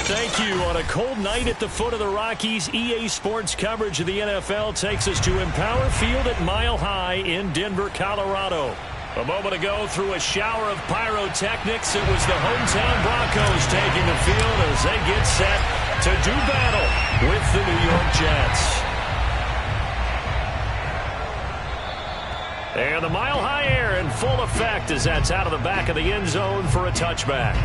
Thank you. On a cold night at the foot of the Rockies, EA Sports coverage of the NFL takes us to Empower Field at Mile High in Denver, Colorado. A moment ago, through a shower of pyrotechnics, it was the hometown Broncos taking the field as they get set to do battle with the New York Jets. And the Mile High air in full effect as that's out of the back of the end zone for a touchback.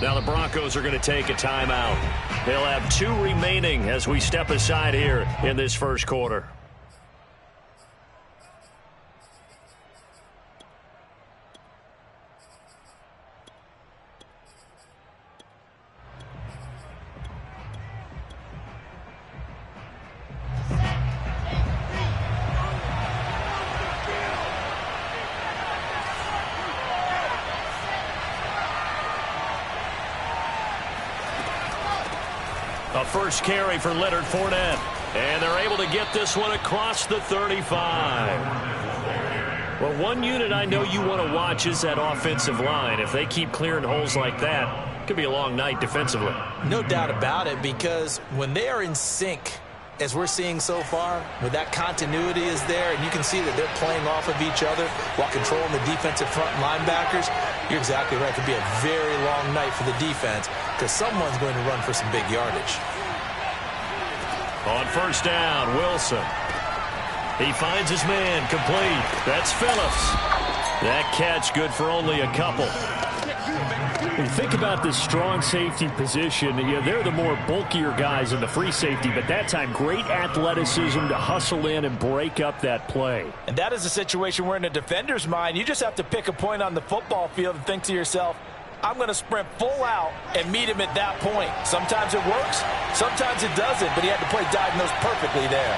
Now the Broncos are going to take a timeout. They'll have 2 remaining as we step aside here in this first quarter. A first carry for Leonard Fournette. And they're able to get this one across the 35. Well, one unit I know you want to watch is that offensive line. If they keep clearing holes like that, it could be a long night defensively. No doubt about it, because when they are in sync, as we're seeing so far, when that continuity is there, and you can see that they're playing off of each other while controlling the defensive front linebackers, you're exactly right. It could be a very long night for the defense because someone's going to run for some big yardage. On first down, Wilson. He finds his man, complete. That's Phillips. That catch good for only a couple. When you think about this strong safety position, they're the more bulkier guys in the free safety, but that time great athleticism to hustle in and break up that play. And that is a situation where in a defender's mind, you just have to pick a point on the football field and think to yourself, I'm going to sprint full out and meet him at that point. Sometimes it works, sometimes it doesn't, but he had to play diagnose perfectly there.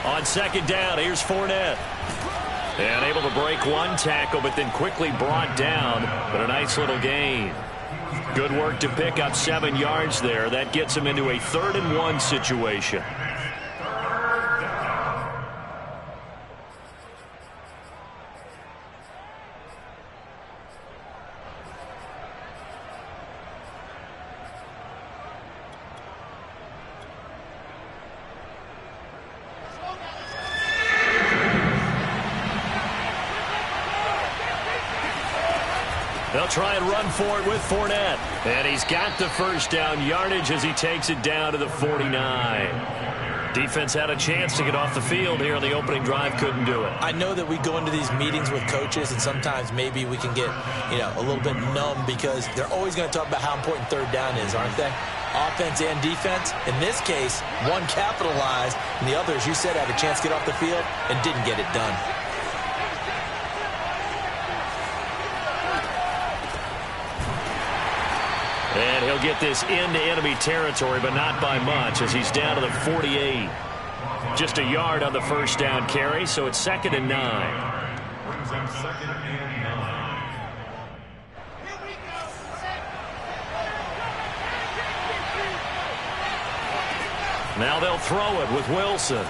On second down, here's Fournette. And able to break one tackle, but then quickly brought down. But a nice little gain. Good work to pick up 7 yards there. That gets him into a 3rd and 1 situation. They'll try and run for it with Fournette. And he's got the first down yardage as he takes it down to the 49. Defense had a chance to get off the field here on the opening drive, couldn't do it. I know that we go into these meetings with coaches, and sometimes maybe we can get, a little bit numb because they're always going to talk about how important 3rd down is, aren't they? Offense and defense. In this case, one capitalized, and the other, as you said, had a chance to get off the field and didn't get it done. And he'll get this into enemy territory, but not by much as he's down to the 48. Just a yard on the first down carry, so it's 2nd and 9. Brings up 2nd and 9. Now they'll throw it with Wilson.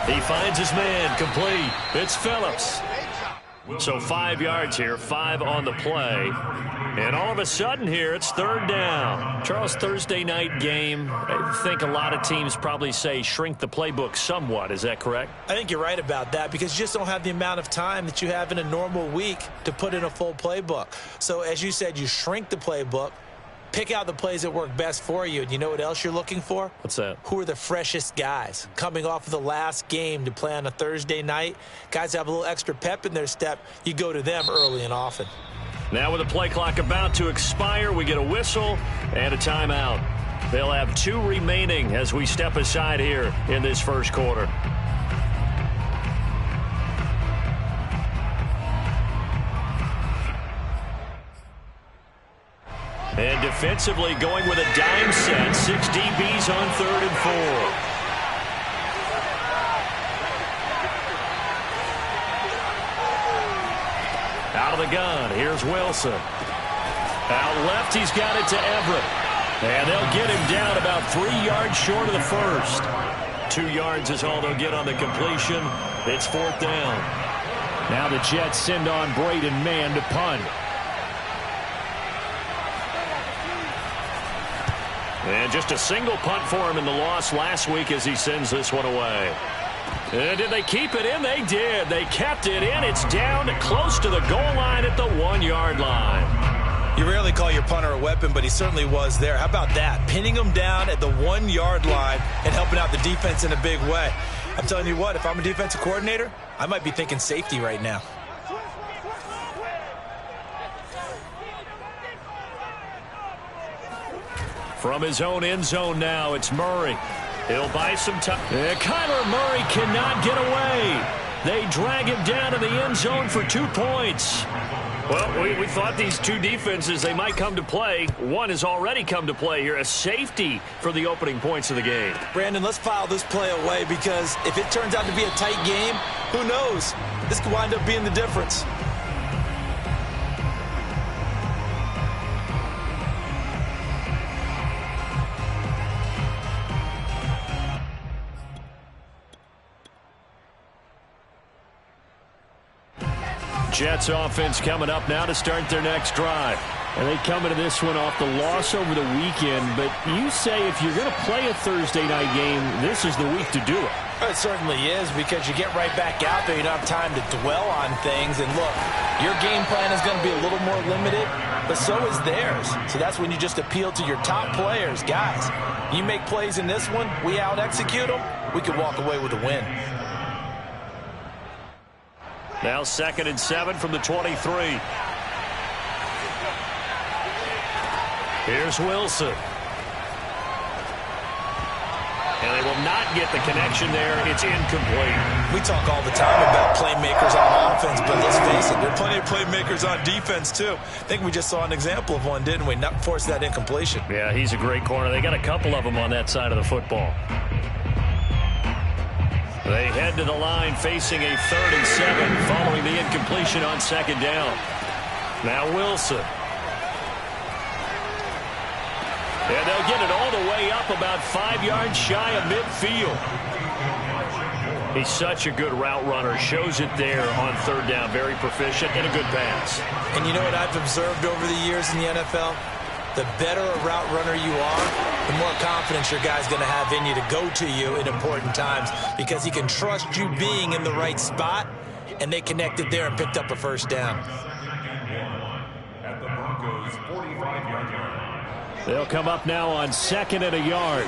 He finds his man, complete. It's Phillips. So 5 yards here, 5 on the play. And all of a sudden here, it's 3rd down. Charles, Thursday night game, I think a lot of teams probably say shrink the playbook somewhat. Is that correct? I think you're right about that because you just don't have the amount of time that you have in a normal week to put in a full playbook. So as you said, you shrink the playbook, pick out the plays that work best for you. And you know what else you're looking for? What's that? Who are the freshest guys coming off of the last game to play on a Thursday night? Guys have a little extra pep in their step. You go to them early and often. Now with the play clock about to expire, we get a whistle and a timeout. They'll have 2 remaining as we step aside here in this first quarter. defensively going with a dime set. 6 DBs on 3rd and 4. Out of the gun, here's Wilson. Out left, he's got it to Everett. And they'll get him down about 3 yards short of the first. 2 yards is all they'll get on the completion. It's 4th down. Now the Jets send on Braden Mann to punt. And just a single punt for him in the loss last week as he sends this one away. And did they keep it in? They did. They kept it in. It's down close to the goal line at the 1-yard line. You rarely call your punter a weapon, but he certainly was there. How about that? Pinning him down at the 1-yard line and helping out the defense in a big way. I'm telling you what, if I'm a defensive coordinator, I might be thinking safety right now. From his own end zone now, it's Murray. He'll buy some time. Kyler Murray cannot get away. They drag him down to the end zone for 2 points. Well, we thought these two defenses, they might come to play. One has already come to play here, a safety for the opening points of the game. Brandon, let's file this play away because if it turns out to be a tight game, who knows? This could wind up being the difference. Jets offense coming up now to start their next drive. And they come into this one off the loss over the weekend. But you say if you're going to play a Thursday night game, this is the week to do it. It certainly is because you get right back out there. You don't have time to dwell on things. And look, your game plan is going to be a little more limited, but so is theirs. So that's when you just appeal to your top players. Guys, you make plays in this one, we out-execute them, we could walk away with a win. Now 2nd and 7 from the 23. Here's Wilson. And they will not get the connection there. It's incomplete. We talk all the time about playmakers on offense, but let's face it, there are plenty of playmakers on defense, too. I think we just saw an example of one, didn't we? Not force that incompletion. Yeah, he's a great corner. They got a couple of them on that side of the football. They head to the line facing a 3rd and 7 following the incompletion on 2nd down. Now Wilson. And they'll get it all the way up about 5 yards shy of midfield. He's such a good route runner. Shows it there on 3rd down. Very proficient and a good pass. And you know what I've observed over the years in the NFL? The better a route runner you are, the more confidence your guy's going to have in you to go to you in important times because he can trust you being in the right spot, and they connected there and picked up a 1st down. At the Broncos' 45-yard line. They'll come up now on 2nd and a yard.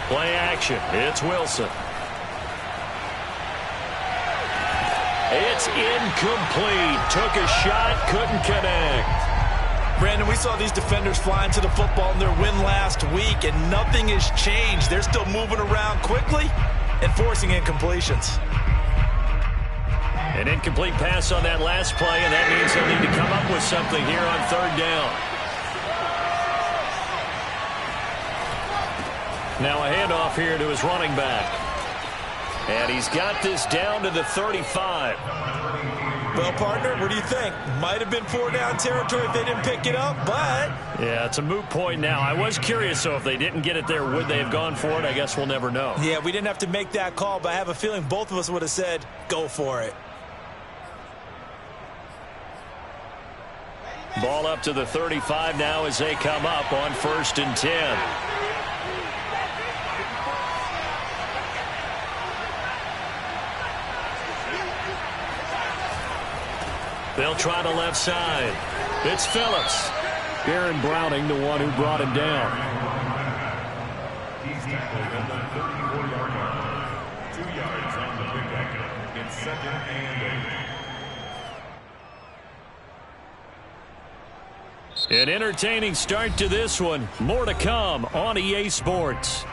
Play action. It's Wilson. It's incomplete. Took a shot, couldn't connect. Brandon, we saw these defenders flying to the football in their win last week, and nothing has changed. They're still moving around quickly and forcing incompletions. An incomplete pass on that last play, and that means they'll need to come up with something here on 3rd down. Now a handoff here to his running back. And he's got this down to the 35. Well, partner, what do you think? Might have been 4-down territory if they didn't pick it up, but... Yeah, it's a moot point now. I was curious, so if they didn't get it there, would they have gone for it? I guess we'll never know. Yeah, we didn't have to make that call, but I have a feeling both of us would have said, go for it. Ball up to the 35 now as they come up on 1st and 10. They'll try the left side. It's Phillips. Aaron Browning, the one who brought him down. He's tackled at the 34-yard line. 2 yards on the pickup. It's 2nd and 8. An entertaining start to this one. More to come on EA Sports.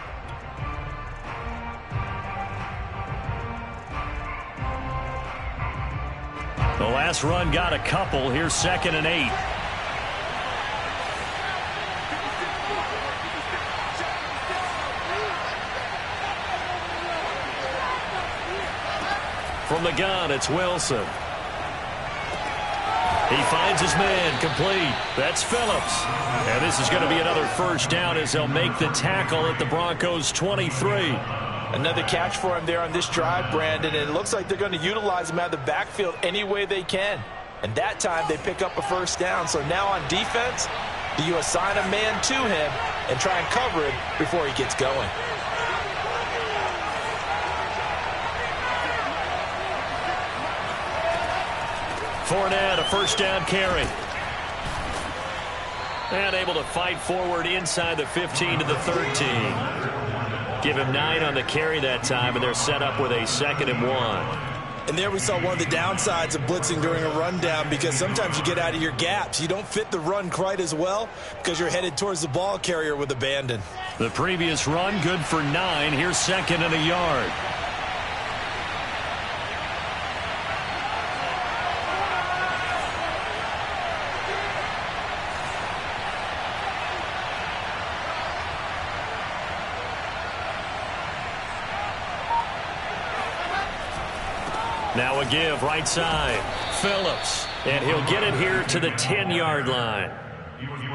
The last run got a couple. Here's 2nd and 8. From the gun, it's Wilson. He finds his man, complete. That's Phillips. And this is going to be another first down as they'll make the tackle at the Broncos' 23. Another catch for him there on this drive, Brandon. And it looks like they're going to utilize him out of the backfield any way they can. And that time they pick up a first down. So now on defense, do you assign a man to him and try and cover it before he gets going? Fournette, a first down carry. And able to fight forward inside the 15 to the 13. Give him 9 on the carry that time, and they're set up with a 2nd and 1. And there we saw one of the downsides of blitzing during a rundown, because sometimes you get out of your gaps. You don't fit the run quite as well because you're headed towards the ball carrier with abandon. The previous run good for 9. Here's 2nd and a yard. Now a give right side. Phillips. And he'll get it here to the 10-yard line.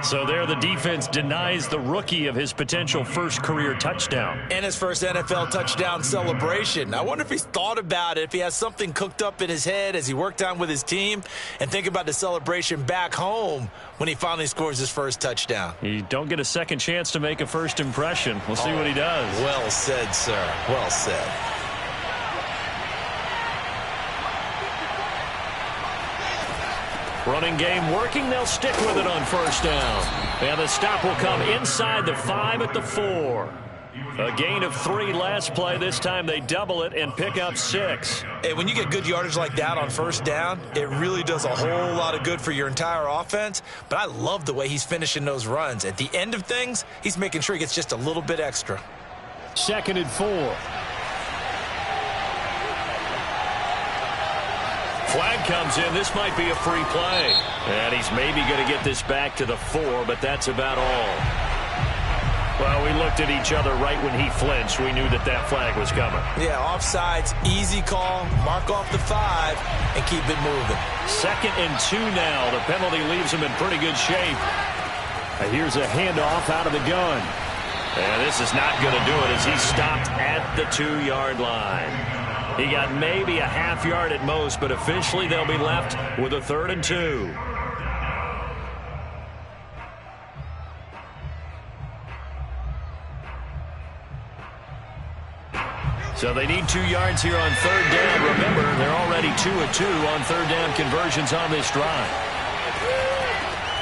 So there the defense denies the rookie of his potential first career touchdown. And his first NFL touchdown celebration. I wonder if he's thought about it, if he has something cooked up in his head as he worked on with his team, and think about the celebration back home when he finally scores his first touchdown. You don't get a second chance to make a first impression. We'll see what he does. Well said, sir. Well said. Running game working. They'll stick with it on first down. And the stop will come inside the 5 at the 4. A gain of 3 last play. This time they double it and pick up 6. Hey, when you get good yardage like that on first down, it really does a whole lot of good for your entire offense. But I love the way he's finishing those runs. At the end of things, he's making sure he gets just a little bit extra. 2nd and 4. Flag comes in. This might be a free play. And he's maybe going to get this back to the 4, but that's about all. Well, we looked at each other right when he flinched. We knew that that flag was coming. Yeah, offsides, easy call. Mark off the 5 and keep it moving. 2nd and 2 now. The penalty leaves him in pretty good shape. Here's a handoff out of the gun. And this is not going to do it as he's stopped at the 2-yard line. He got maybe a half yard at most, but officially they'll be left with a 3rd and 2. So they need 2 yards here on 3rd down. Remember, they're already 2 of 2 on 3rd down conversions on this drive.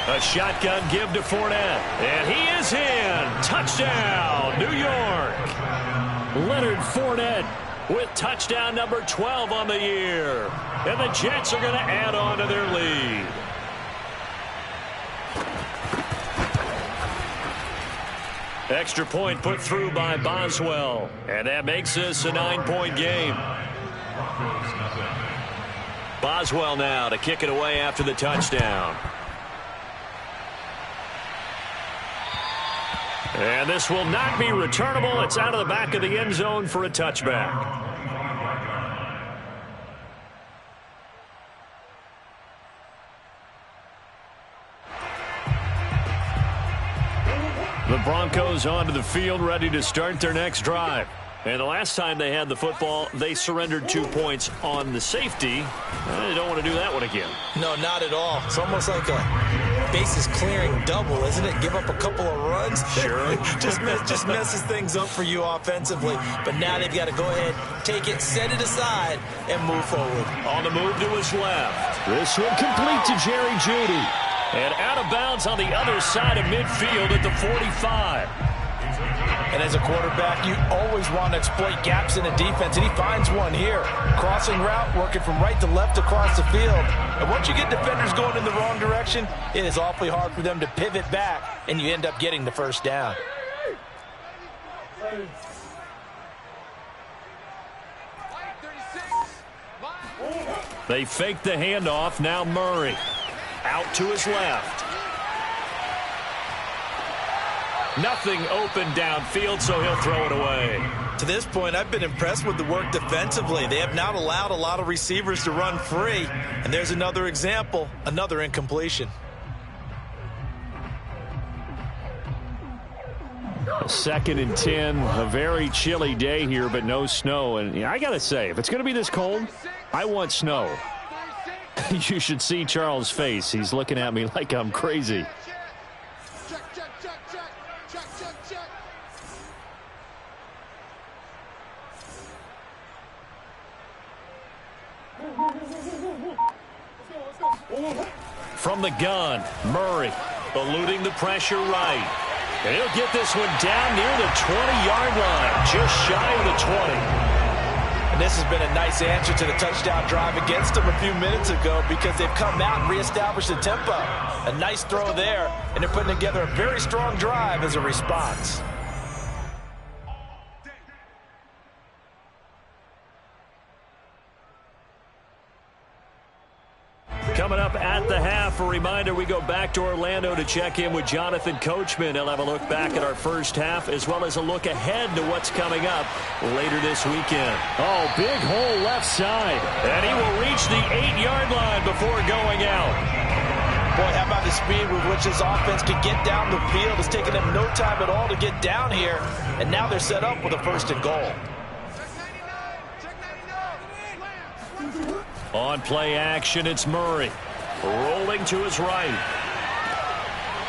A shotgun give to Fournette. And he is in. Touchdown, New York. Leonard Fournette with touchdown number 12 on the year. And the Jets are going to add on to their lead. Extra point put through by Boswell. And that makes this a 9-point game. Boswell now to kick it away after the touchdown. And this will not be returnable. It's out of the back of the end zone for a touchback. The Broncos onto the field, ready to start their next drive. And the last time they had the football, they surrendered 2 points on the safety. They don't want to do that one again. No, not at all. It's almost like a bases clearing double, isn't it? Give up a couple of runs. Sure. just messes things up for you offensively. But now they've got to go ahead, take it, set it aside, and move forward. On the move to his left. This one complete to Jerry Jeudy. And out of bounds on the other side of midfield at the 45. And as a quarterback, you always want to exploit gaps in a defense, and he finds one here. Crossing route, working from right to left across the field. And once you get defenders going in the wrong direction, it is awfully hard for them to pivot back, and you end up getting the first down. They fake the handoff. Now Murray out to his left. Nothing open downfield, so he'll throw it away. To this point, I've been impressed with the work defensively. They have not allowed a lot of receivers to run free. And there's another example, another incompletion. Second and 10, a very chilly day here, but no snow. And I got to say, if it's going to be this cold, I want snow. You should see Charles' face. He's looking at me like I'm crazy. From the gun, Murray eluding the pressure right. And he'll get this one down near the 20-yard line, just shy of the 20. And this has been a nice answer to the touchdown drive against them a few minutes ago because they've come out and reestablished the tempo. A nice throw there, and they're putting together a very strong drive as a response. Coming up at the half, a reminder, we go back to Orlando to check in with Jonathan Coachman. He'll have a look back at our first half as well as a look ahead to what's coming up later this weekend. Oh, big hole left side. And he will reach the 8-yard line before going out. Boy, how about the speed with which this offense can get down the field? It's taken them no time at all to get down here, and now they're set up with a first and goal. On play action, it's Murray. Rolling to his right.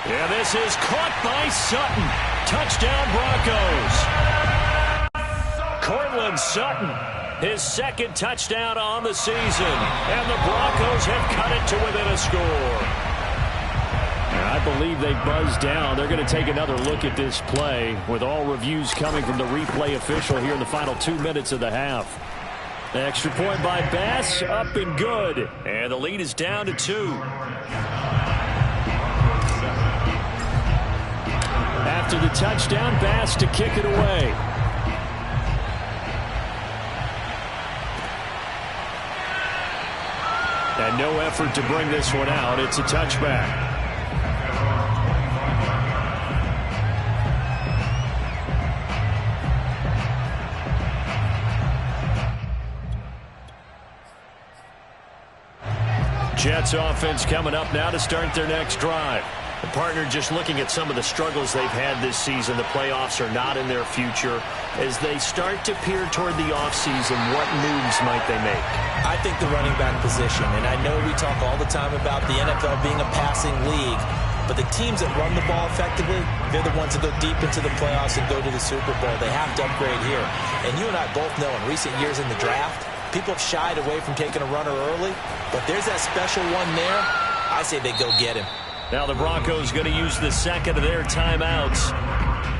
Yeah, this is caught by Sutton. Touchdown, Broncos. Cortland Sutton, his second touchdown on the season. And the Broncos have cut it to within a score. I believe they buzzed down. They're going to take another look at this play with all reviews coming from the replay official here in the final 2 minutes of the half. Extra point by Bass, up and good. And the lead is down to 2. After the touchdown, Bass to kick it away. And no effort to bring this one out. It's a touchback. Jets offense coming up now to start their next drive. The partner just looking at some of the struggles they've had this season. The playoffs are not in their future. As they start to peer toward the offseason, what moves might they make? I think the running back position, and I know we talk all the time about the NFL being a passing league, but the teams that run the ball effectively, they're the ones that go deep into the playoffs and go to the Super Bowl. They have to upgrade here. And you and I both know in recent years in the draft, people have shied away from taking a runner early, but there's that special one there. I say they go get him. Now the Broncos going to use the second of their timeouts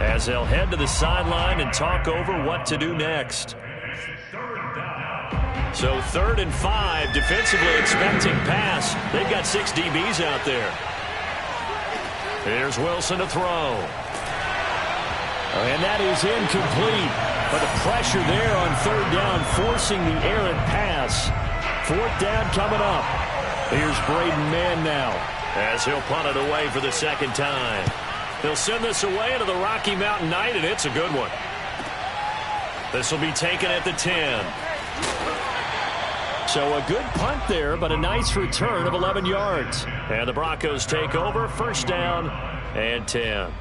as they'll head to the sideline and talk over what to do next. So 3rd and 5, defensively expecting pass. They've got 6 DBs out there. Here's Wilson to throw. And that is incomplete. But the pressure there on 3rd down, forcing the errant pass. 4th down coming up. Here's Braden Mann now, as he'll punt it away for the second time. They'll send this away into the Rocky Mountain Night, and it's a good one. This will be taken at the 10. So a good punt there, but a nice return of 11 yards. And the Broncos take over, 1st down and 10.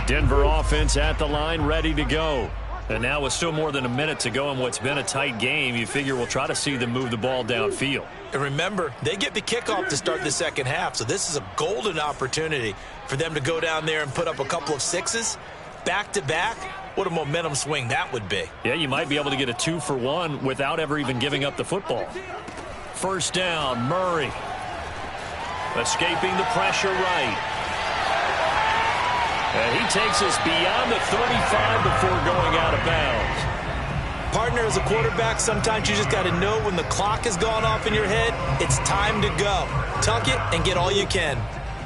Denver offense at the line, ready to go. And now with still more than a minute to go in what's been a tight game, you figure we'll try to see them move the ball downfield. And remember, they get the kickoff to start the second half, so this is a golden opportunity for them to go down there and put up a couple of 6s back-to-back. What a momentum swing that would be. Yeah, you might be able to get a 2-for-1 without ever even giving up the football. 1st down, Murray. Escaping the pressure right. And he takes us beyond the 35 before going out of bounds. Partner, as a quarterback, sometimes you just got to know when the clock has gone off in your head, it's time to go. Tuck it and get all you can.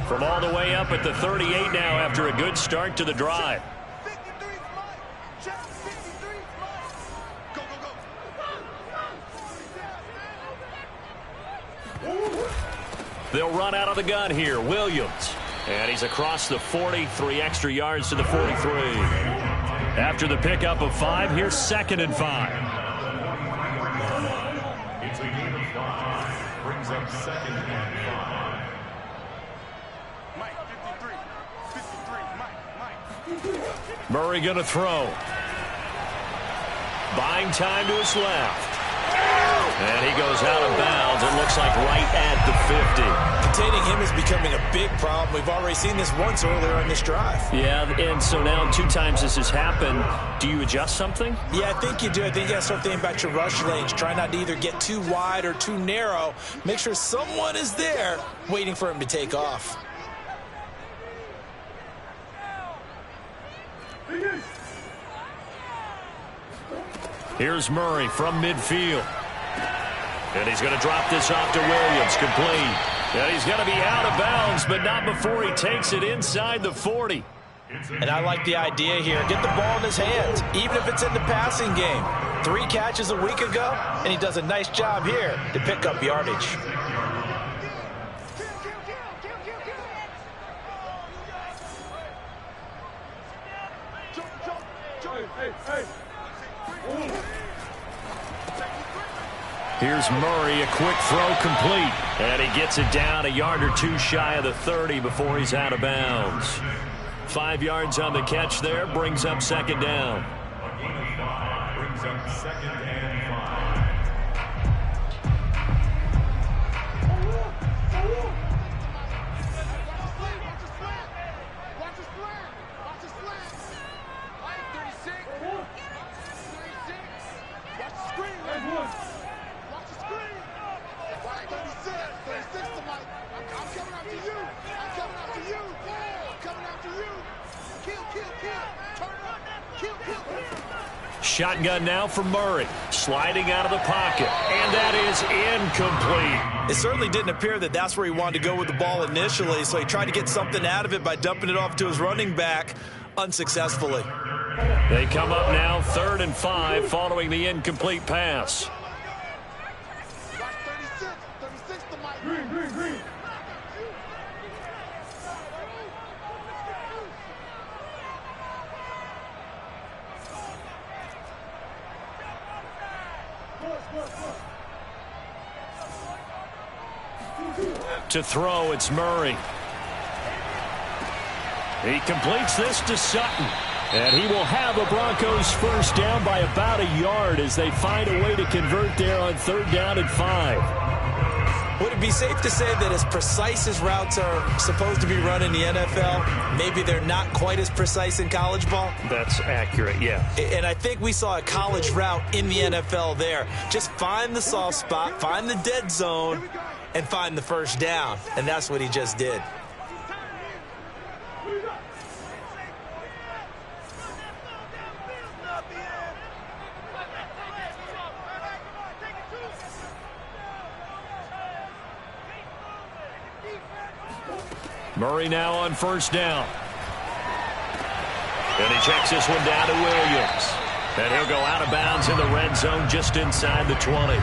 From all the way up at the 38 now after a good start to the drive. They'll run out of the gun here. Williams. And he's across the 40, 3 extra yards to the 43. After the pickup of 5, here's 2nd and 5. It's a gain of 5. Brings up 2nd and 5. Mike, 53, Mike. Murray going to throw. Buying time to his left. And he goes out of bounds. It looks like right at the 50. Containing him is becoming a big problem. We've already seen this once earlier in this drive. Yeah, and so now 2 times this has happened. Do you adjust something? Yeah, I think you do. I think you got to start thinking about your rush lanes. Try not to either get too wide or too narrow. Make sure someone is there waiting for him to take off. Here's Murray from midfield. And he's going to drop this off to Williams, complete. And he's going to be out of bounds, but not before he takes it inside the 40. And I like the idea here. Get the ball in his hands, even if it's in the passing game. 3 catches a week ago, and he does a nice job here to pick up yardage. Here's Murray, a quick throw complete. And he gets it down a yard or 2 shy of the 30 before he's out of bounds. 5 yards on the catch there, brings up 2nd down. A gain of 5. Brings up 2nd and 5. Shotgun now for Murray. Sliding out of the pocket. And that is incomplete. It certainly didn't appear that that's where he wanted to go with the ball initially, so he tried to get something out of it by dumping it off to his running back unsuccessfully. They come up now 3rd and 5 following the incomplete pass. To throw, it's Murray. He completes this to Sutton. And he will have the Broncos first down by about a yard as they find a way to convert there on 3rd down and 5. Would it be safe to say that as precise as routes are supposed to be run in the NFL, maybe they're not quite as precise in college ball? That's accurate, yeah. And I think we saw a college route in the NFL there. Just find the soft spot, find the dead zone, and find the first down. And that's what he just did. Murray now on 1st down. And he checks this one down to Williams. And he'll go out of bounds in the red zone just inside the 20.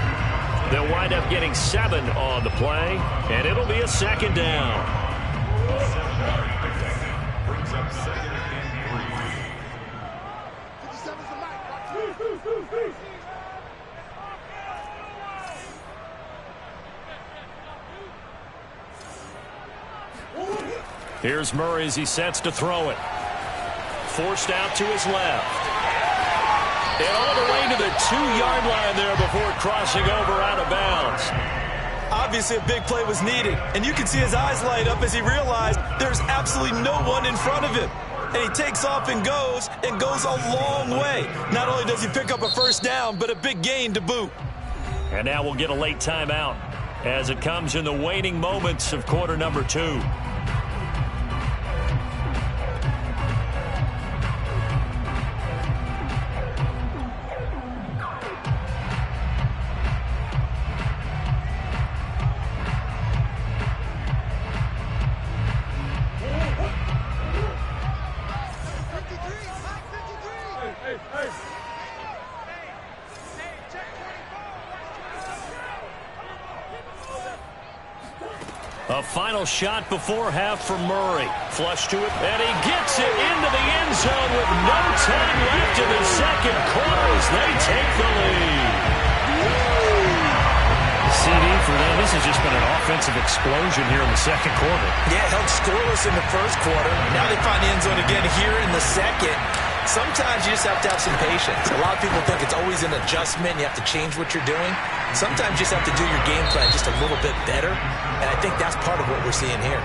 They'll wind up getting 7 on the play, and it'll be a 2nd down. Brings up 2nd and 3. Here's Murray as he sets to throw it. Forced out to his left. And all the way to the 2-yard line there before crossing over out of bounds. Obviously, a big play was needed, and you can see his eyes light up as he realized there's absolutely no one in front of him. And he takes off and goes a long way. Not only does he pick up a first down, but a big gain to boot. And now we'll get a late timeout as it comes in the waning moments of quarter number 2. A final shot before half for Murray. Flush to it, and he gets it into the end zone with no time left in the second quarter as they take the lead. CD for them, this has just been an offensive explosion here in the second quarter. Yeah, held scoreless in the first quarter. Now they find the end zone again here in the second. Sometimes you just have to have some patience. A lot of people think it's always an adjustment. You have to change what you're doing. Sometimes you just have to do your game plan just a little bit better. And I think that's part of what we're seeing here.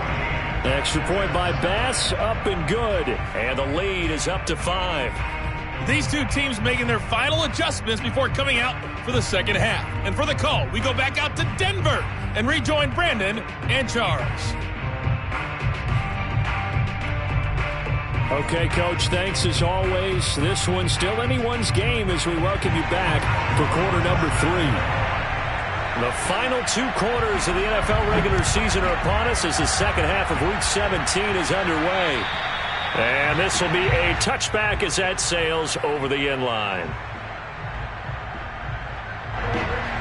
Extra point by Bass, up and good. And the lead is up to 5. These two teams making their final adjustments before coming out for the second half. And for the call, we go back out to Denver and rejoin Brandon and Charles. Okay, Coach, thanks as always. This one's still anyone's game as we welcome you back for quarter number 3. The final 2 quarters of the NFL regular season are upon us as the second half of Week 17 is underway. And this will be a touchback as that sails over the end line.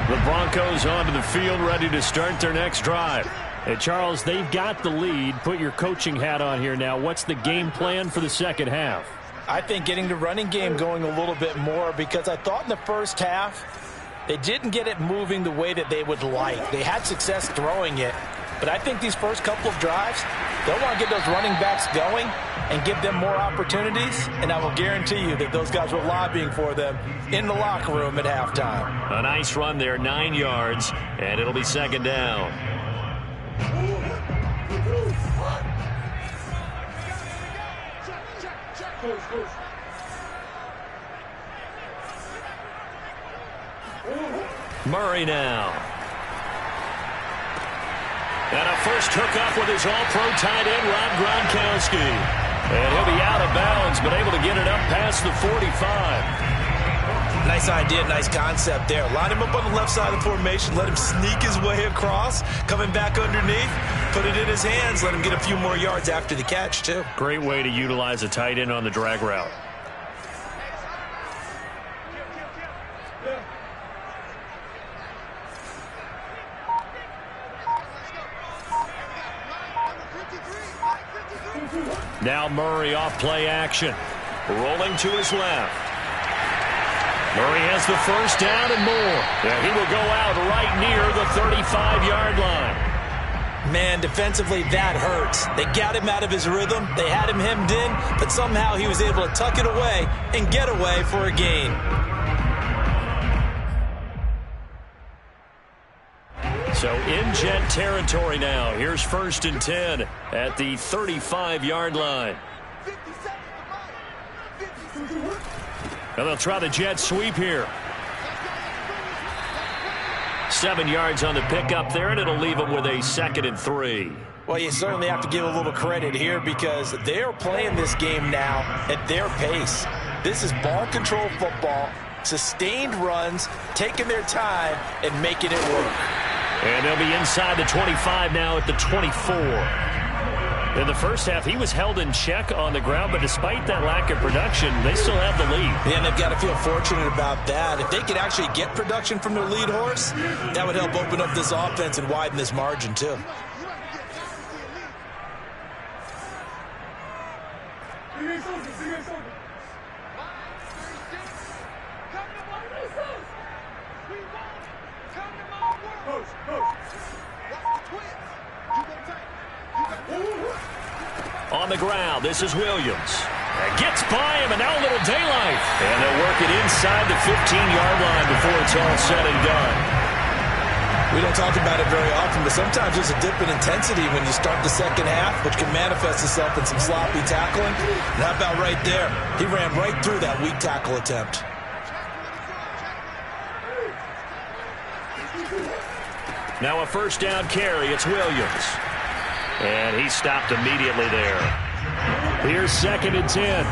The Broncos onto the field ready to start their next drive. Hey, Charles, they've got the lead. Put your coaching hat on here now. What's the game plan for the second half? I think getting the running game going a little bit more, because I thought in the first half they didn't get it moving the way that they would like. They had success throwing it, but I think these first couple of drives, they'll want to get those running backs going and give them more opportunities, and I will guarantee you that those guys were lobbying for them in the locker room at halftime. A nice run there, 9 yards, and it'll be second down. Murray now. And a first hookup with his all-pro tight end, Rob Gronkowski. And he'll be out of bounds, but able to get it up past the 45. Nice idea, nice concept there. Line him up on the left side of the formation, let him sneak his way across, coming back underneath, put it in his hands, let him get a few more yards after the catch, too. Great way to utilize a tight end on the drag route. Now Murray off play action. Rolling to his left. Murray has the first down and more. And he will go out right near the 35-yard line. Man, defensively, that hurts. They got him out of his rhythm. They had him hemmed in, but somehow he was able to tuck it away and get away for a gain. So in Jet territory now. Here's 1st and 10 at the 35-yard line. And they'll try the jet sweep here. 7 yards on the pickup there, and it'll leave them with a 2nd and 3. Well, you certainly have to give a little credit here because they're playing this game now at their pace. This is ball control football, sustained runs, taking their time and making it work. And they'll be inside the 25 now at the 24. In the first half, he was held in check on the ground, but despite that lack of production, they still have the lead. Yeah, and they've got to feel fortunate about that. If they could actually get production from their lead horse, that would help open up this offense and widen this margin, too. On the ground, this is Williams. Gets by him, and now a little daylight. And they'll work it inside the 15-yard line before it's all said and done. We don't talk about it very often, but sometimes there's a dip in intensity when you start the second half, which can manifest itself in some sloppy tackling. And how about right there? He ran right through that weak tackle attempt. Now a first down carry. It's Williams. And he stopped immediately there. Here's 2nd and 10.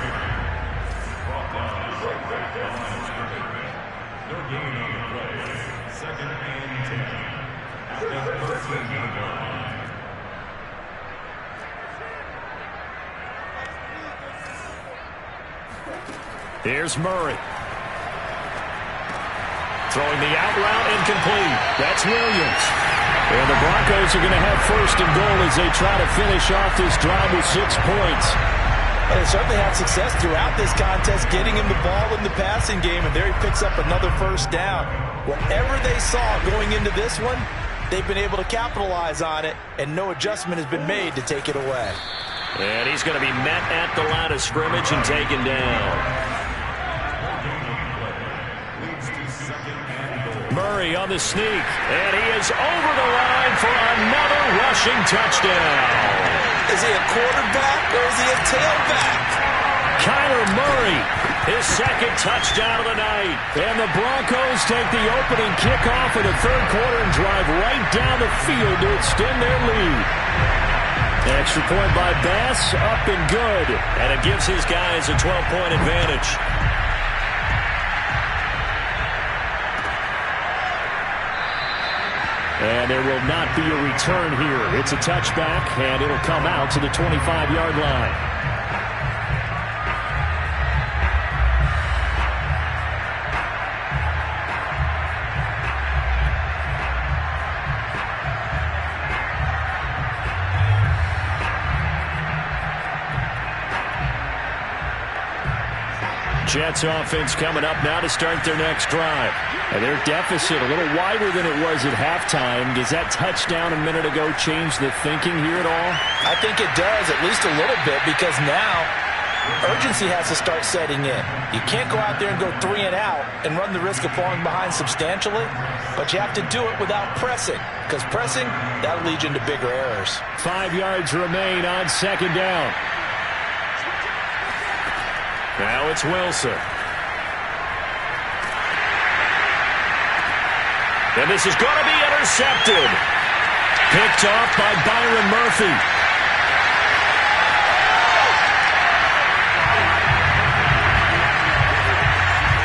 Here's Murray. Throwing the out route incomplete. That's Williams. And the Broncos are going to have first and goal as they try to finish off this drive with 6 points. Well, they certainly had success throughout this contest, getting him the ball in the passing game, and there he picks up another first down. Whatever they saw going into this one, they've been able to capitalize on it, and no adjustment has been made to take it away. And he's going to be met at the line of scrimmage and taken down. Murray on the sneak, and he is over the line for another rushing touchdown. Is he a quarterback or is he a tailback? Kyler Murray, his second touchdown of the night. And the Broncos take the opening kickoff of the third quarter and drive right down the field to extend their lead. Extra point by Bass, up and good. And it gives his guys a 12-point advantage. And there will not be a return here. It's a touchback, and it'll come out to the 25-yard line. Jets offense coming up now to start their next drive. And their deficit a little wider than it was at halftime. Does that touchdown a minute ago change the thinking here at all? I think it does, at least a little bit, because now urgency has to start setting in. You can't go out there and go 3 and out and run the risk of falling behind substantially, but you have to do it without pressing, because pressing, that'll lead you into bigger errors. 5 yards remain on second down. Now it's Wilson. And this is going to be intercepted. Picked off by Byron Murphy.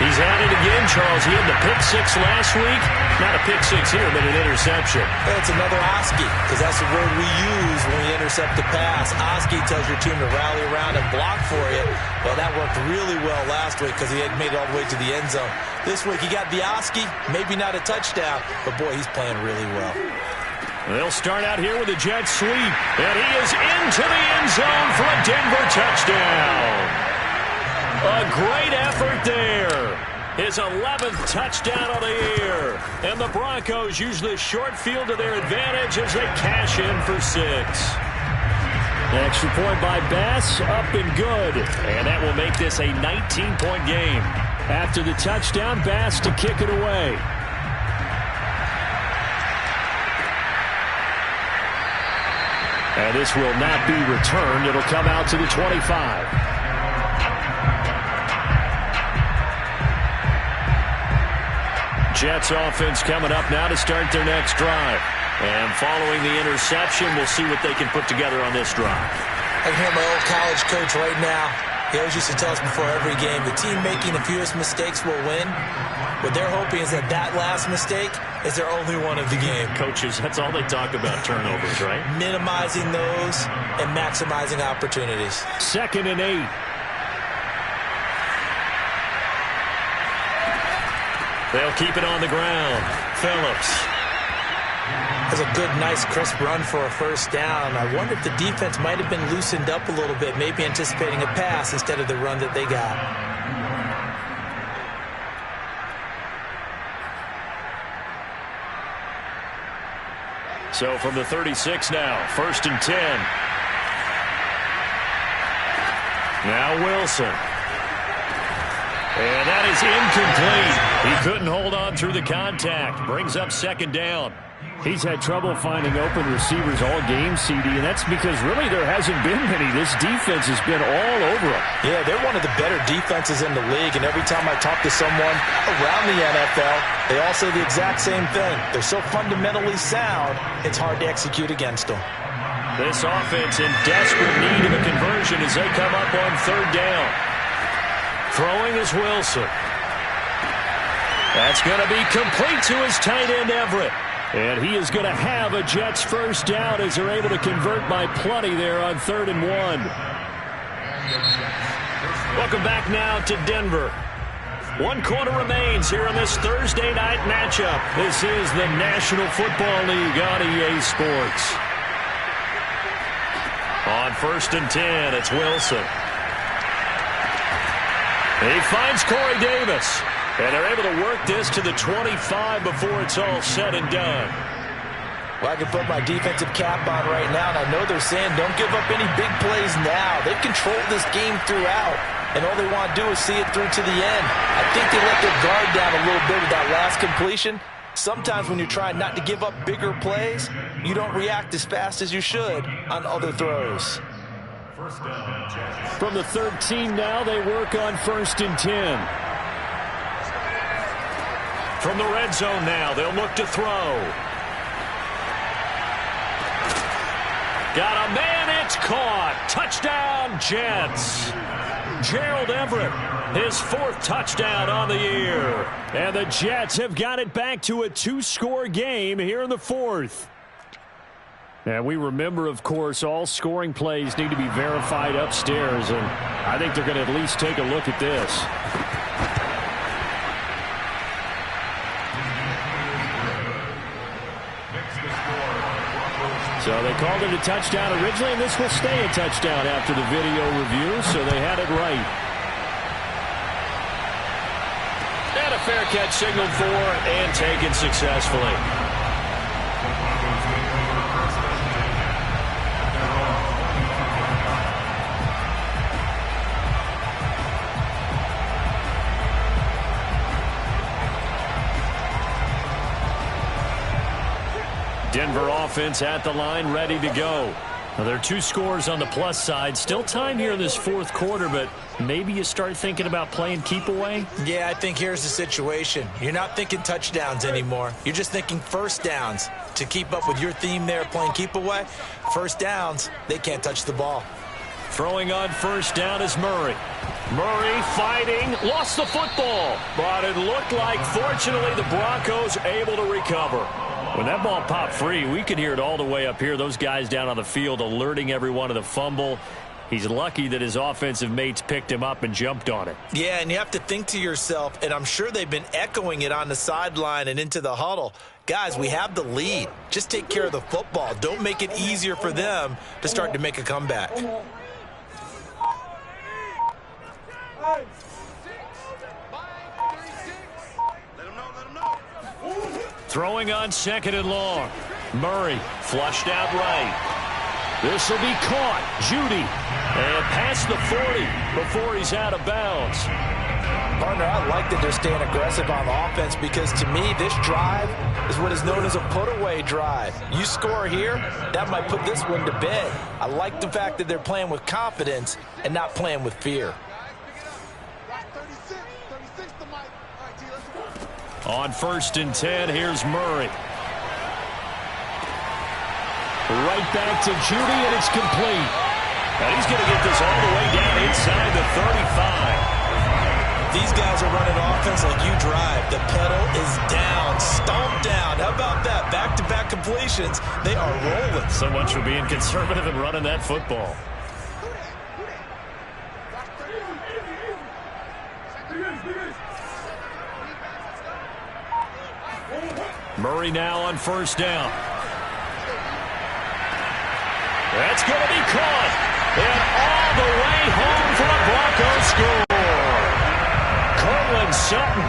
He's at it again, Charles. He had the pick 6 last week. Not a pick 6 here, but an interception. It's another Oski, because that's the word we use when we intercept the pass. Oski tells your team to rally around and block for you. Well, that worked really well last week because he had made it all the way to the end zone. This week he got the Oski, maybe not a touchdown, but boy, he's playing really well. They'll start out here with a jet sweep, and he is into the end zone for a Denver touchdown. A great effort there. His 11th touchdown of the year. And the Broncos use this short field to their advantage as they cash in for 6. Extra point by Bass, up and good. And that will make this a 19-point game. After the touchdown, Bass to kick it away. And this will not be returned. It'll come out to the 25. Jets offense coming up now to start their next drive. And following the interception, we'll see what they can put together on this drive. I can hear my old college coach right now. He always used to tell us before every game, the team making the fewest mistakes will win. What they're hoping is that last mistake is their only one of the game. Coaches, that's all they talk about, turnovers, right? Minimizing those and maximizing opportunities. 2nd and 8. They'll keep it on the ground. Phillips. That's a good, nice, crisp run for a first down. I wonder if the defense might have been loosened up a little bit, maybe anticipating a pass instead of the run that they got. So from the 36 now, 1st and 10. Now Wilson. And that is incomplete. He couldn't hold on through the contact. Brings up 2nd down. He's had trouble finding open receivers all game, CD, and that's because really there hasn't been many. This defense has been all over him. Yeah, they're one of the better defenses in the league, and every time I talk to someone around the NFL, they all say the exact same thing. They're so fundamentally sound, it's hard to execute against them. This offense in desperate need of a conversion as they come up on 3rd down. Throwing is Wilson. That's going to be complete to his tight end, Everett. And he is going to have a Jets first down as they're able to convert by plenty there on 3rd and 1. Welcome back now to Denver. 1 quarter remains here in this Thursday night matchup. This is the National Football League on EA Sports. On 1st and 10, it's Wilson. He finds Corey Davis. And they're able to work this to the 25 before it's all said and done. Well, I can put my defensive cap on right now, and I know they're saying don't give up any big plays now. They've controlled this game throughout, and all they want to do is see it through to the end. I think they let their guard down a little bit with that last completion. Sometimes when you're trying not to give up bigger plays, you don't react as fast as you should on other throws. From the 13 now, they work on 1st and 10. From the red zone now, they'll look to throw. Got a man, it's caught. Touchdown, Jets. Gerald Everett, his 4th touchdown on the year. And the Jets have got it back to a 2-score game here in the 4th. And we remember, of course, all scoring plays need to be verified upstairs, and I think they're going to at least take a look at this. So they called it a touchdown originally, and this will stay a touchdown after the video review, so they had it right. And a fair catch signaled for and taken successfully. Denver offense at the line, ready to go. Now, there are 2 scores on the plus side. Still time here in this 4th quarter, but maybe you start thinking about playing keep away? Yeah, I think here's the situation. You're not thinking touchdowns anymore. You're just thinking first downs. To keep up with your theme there, playing keep away, first downs, they can't touch the ball. Throwing on 1st down is Murray. Murray fighting, lost the football, but it looked like, fortunately, the Broncos able to recover. When that ball popped free, we could hear it all the way up here. Those guys down on the field alerting everyone of the fumble. He's lucky that his offensive mates picked him up and jumped on it. Yeah, and you have to think to yourself, and I'm sure they've been echoing it on the sideline and into the huddle. Guys, we have the lead. Just take care of the football. Don't make it easier for them to start to make a comeback. Throwing on 2nd and long. Murray flushed out right. This will be caught. Judy. And past the 40 before he's out of bounds. Partner, I like that they're staying aggressive on offense because to me, this drive is what is known as a put-away drive. You score here, that might put this one to bed. I like the fact that they're playing with confidence and not playing with fear. On 1st and 10, here's Murray. Right back to Judy, and it's complete. And he's going to get this all the way down inside the 35. These guys are running offense like you drive. The pedal is down, stomped down. How about that? Back-to-back completions. They are rolling. So much for being conservative and running that football. Murray now on 1st down. That's going to be caught. And all the way home for a Broncos score. Cortland Sutton,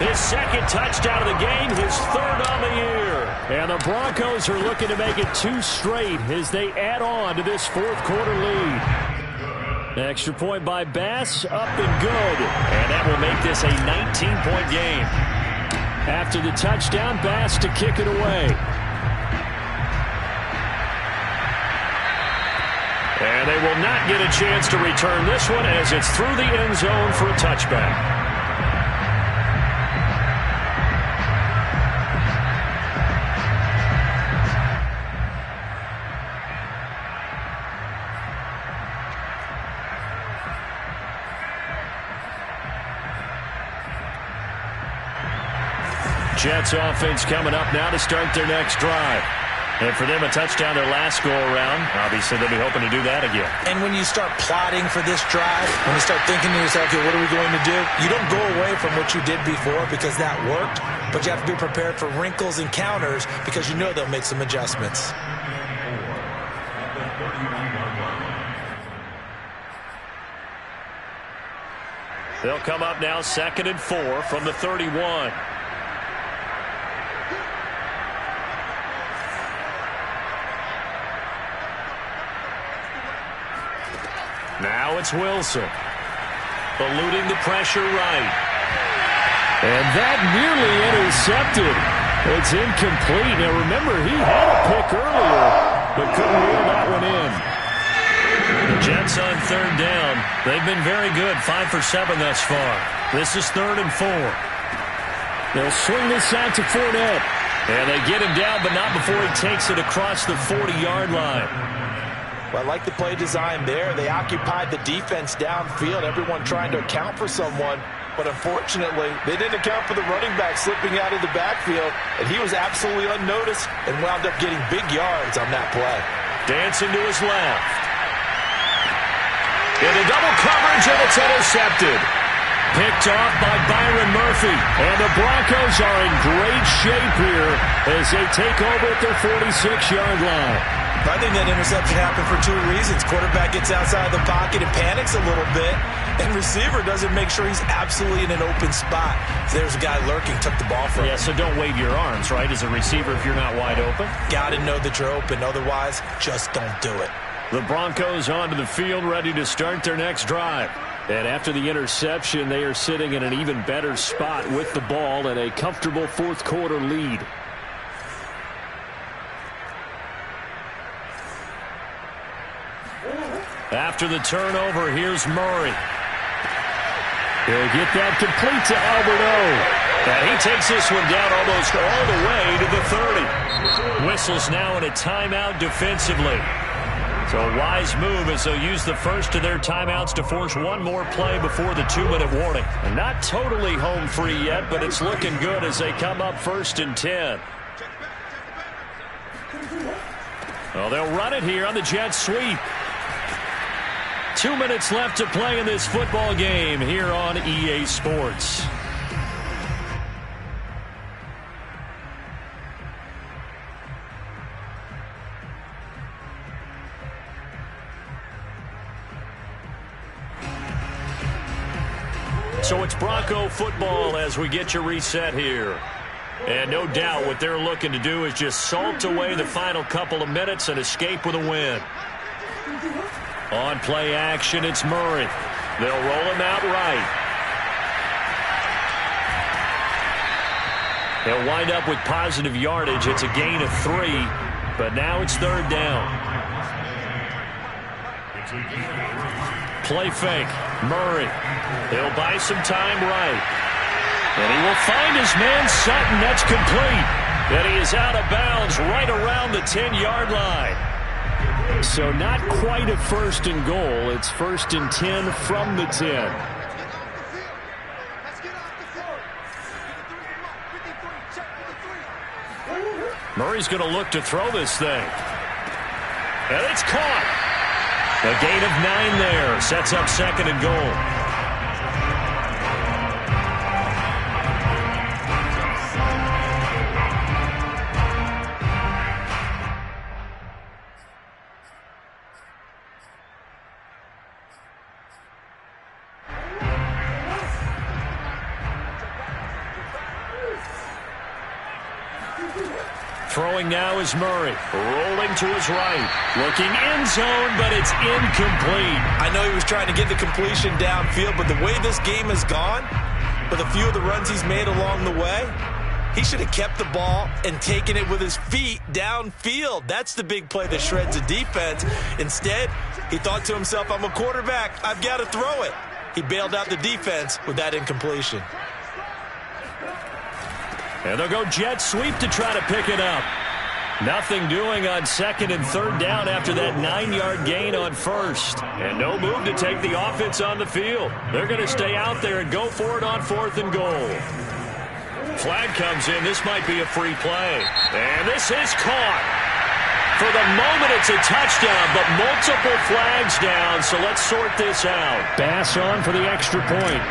his 2nd touchdown of the game, his 3rd on the year. And the Broncos are looking to make it 2 straight as they add on to this 4th quarter lead. Extra point by Bass, up and good. And that will make this a 19-point game. After the touchdown, Bass to kick it away. And they will not get a chance to return this one as it's through the end zone for a touchback. Jets offense coming up now to start their next drive. And for them, a touchdown their last go-around. Obviously, they'll be hoping to do that again. And when you start plotting for this drive, when you start thinking to yourself, okay, what are we going to do? You don't go away from what you did before because that worked, but you have to be prepared for wrinkles and counters because you know they'll make some adjustments. They'll come up now 2nd and 4 from the 31. Now it's Wilson. Eluding the pressure right. And that nearly intercepted. It's incomplete. Now remember, he had a pick earlier, but couldn't reel that one in. The Jets on 3rd down. They've been very good, 5 for 7 thus far. This is 3rd and 4. They'll swing this out to Fournette. And they get him down, but not before he takes it across the 40-yard line. Well, I like the play design there. They occupied the defense downfield, everyone trying to account for someone. But unfortunately, they didn't account for the running back slipping out of the backfield, and he was absolutely unnoticed and wound up getting big yards on that play. Dancing to his left. Into double coverage, and it's intercepted. Picked off by Byron Murphy. And the Broncos are in great shape here as they take over at their 46-yard line. I think that interception happened for 2 reasons. Quarterback gets outside the pocket and panics a little bit, and receiver doesn't make sure he's absolutely in an open spot. So there's a guy lurking, took the ball from him. Yeah, so don't wave your arms, right, as a receiver if you're not wide open. Got to know that you're open. Otherwise, just don't do it. The Broncos onto the field ready to start their next drive. And after the interception, they are sitting in an even better spot with the ball and a comfortable 4th quarter lead. After the turnover, here's Murray. He'll get that complete to Alberto. And he takes this one down almost all the way to the 30. Whistles now in a timeout defensively. So a wise move as they'll use the first of their timeouts to force one more play before the 2-minute warning. And not totally home free yet, but it's looking good as they come up 1st and 10. Well, they'll run it here on the jet sweep. 2 minutes left to play in this football game here on EA Sports. So it's Bronco football as we get you reset here. And no doubt what they're looking to do is just salt away the final couple of minutes and escape with a win. On play action, it's Murray. They'll roll him out right. They'll wind up with positive yardage. It's a gain of 3, but now it's 3rd down. Play fake. Murray. He'll buy some time right. And he will find his man Sutton. That's complete. And he is out of bounds right around the 10-yard line. So not quite a 1st and goal. It's 1st and 10 from the 10. Murray's going to look to throw this thing. And it's caught. A gain of 9 there. Sets up 2nd and goal. Throwing now is Murray. Rolling to his right. Looking end zone, but it's incomplete. I know he was trying to get the completion downfield, but the way this game has gone, with a few of the runs he's made along the way, he should have kept the ball and taken it with his feet downfield. That's the big play that shreds a defense. Instead, he thought to himself, I'm a quarterback. I've got to throw it. He bailed out the defense with that incompletion. And they'll go jet sweep to try to pick it up. Nothing doing on 2nd and 3rd down after that 9-yard gain on 1st. And no move to take the offense on the field. They're going to stay out there and go for it on 4th and goal. Flag comes in. This might be a free play. And this is caught. For the moment, it's a touchdown, but multiple flags down, so let's sort this out. Bass on for the extra point.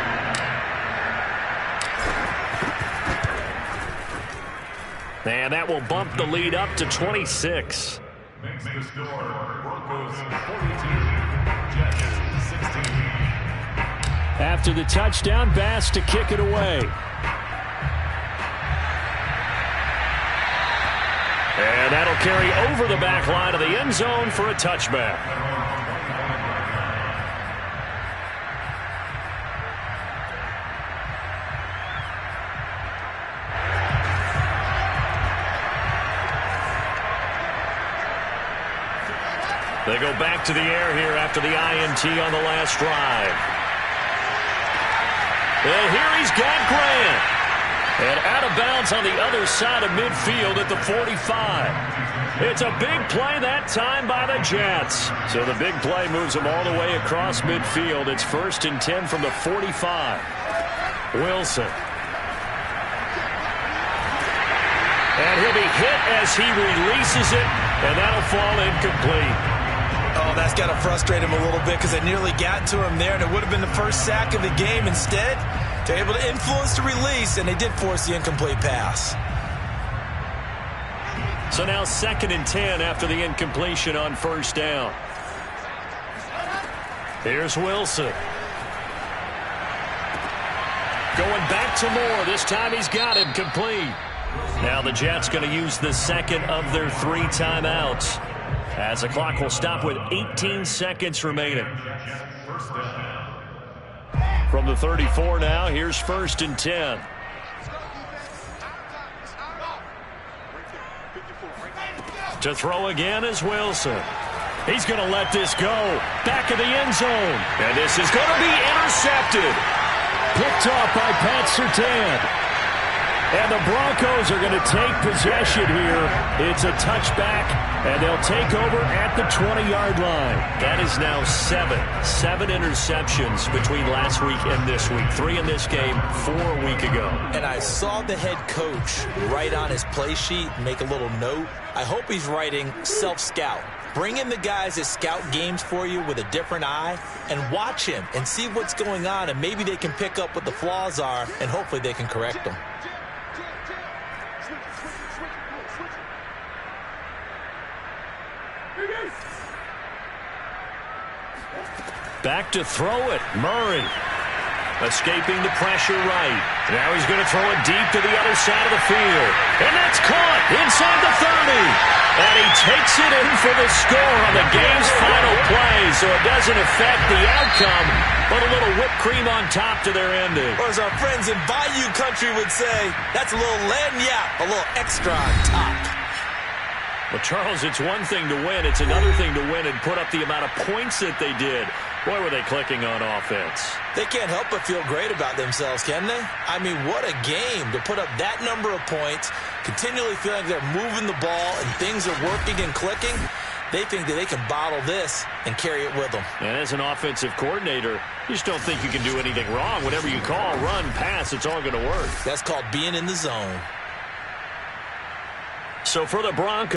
And that will bump the lead up to 26. Next to score, Broncos 42, Jets 16. After the touchdown, Bass to kick it away. And that'll carry over the back line of the end zone for a touchback. They go back to the air here after the INT on the last drive. And here he's got Grant. And out of bounds on the other side of midfield at the 45. It's a big play that time by the Jets. So the big play moves them all the way across midfield. It's 1st and 10 from the 45. Wilson. And he'll be hit as he releases it, and that'll fall incomplete. Oh, that's got to frustrate him a little bit because they nearly got to him there, and it would have been the first sack of the game. Instead, they're able to influence the release, and they did force the incomplete pass. So now 2nd and 10 after the incompletion on 1st down. Here's Wilson. Going back to Moore. This time he's got him complete. Now the Jets going to use the 2nd of their 3 timeouts, as the clock will stop with 18 seconds remaining. From the 34 now, here's 1st and 10. To throw again is Wilson. He's going to let this go. Back of the end zone. And this is going to be intercepted. Picked off by Pat Surtain. And the Broncos are going to take possession here. It's a touchback, and they'll take over at the 20-yard line. That is now 7 interceptions between last week and this week. 3 in this game, 4 a week ago. And I saw the head coach write on his play sheet, make a little note. I hope he's writing self-scout. Bring in the guys that scout games for you with a different eye and watch him and see what's going on, and maybe they can pick up what the flaws are, and hopefully they can correct them. Back to throw it. Murray. Escaping the pressure right. Now he's going to throw it deep to the other side of the field. And that's caught inside the 30. And he takes it in for the score on the game's final play. So it doesn't affect the outcome, but a little whipped cream on top to their ending. Or as our friends in Bayou Country would say, that's a little lagniappe, a little extra on top. Well, Charles, it's one thing to win. It's another thing to win and put up the amount of points that they did. Boy, were they clicking on offense. They can't help but feel great about themselves, can they? I mean, what a game to put up that number of points, continually feeling like they're moving the ball and things are working and clicking. They think that they can bottle this and carry it with them. And as an offensive coordinator, you just don't think you can do anything wrong. Whatever you call, run, pass, it's all going to work. That's called being in the zone. So for the Broncos,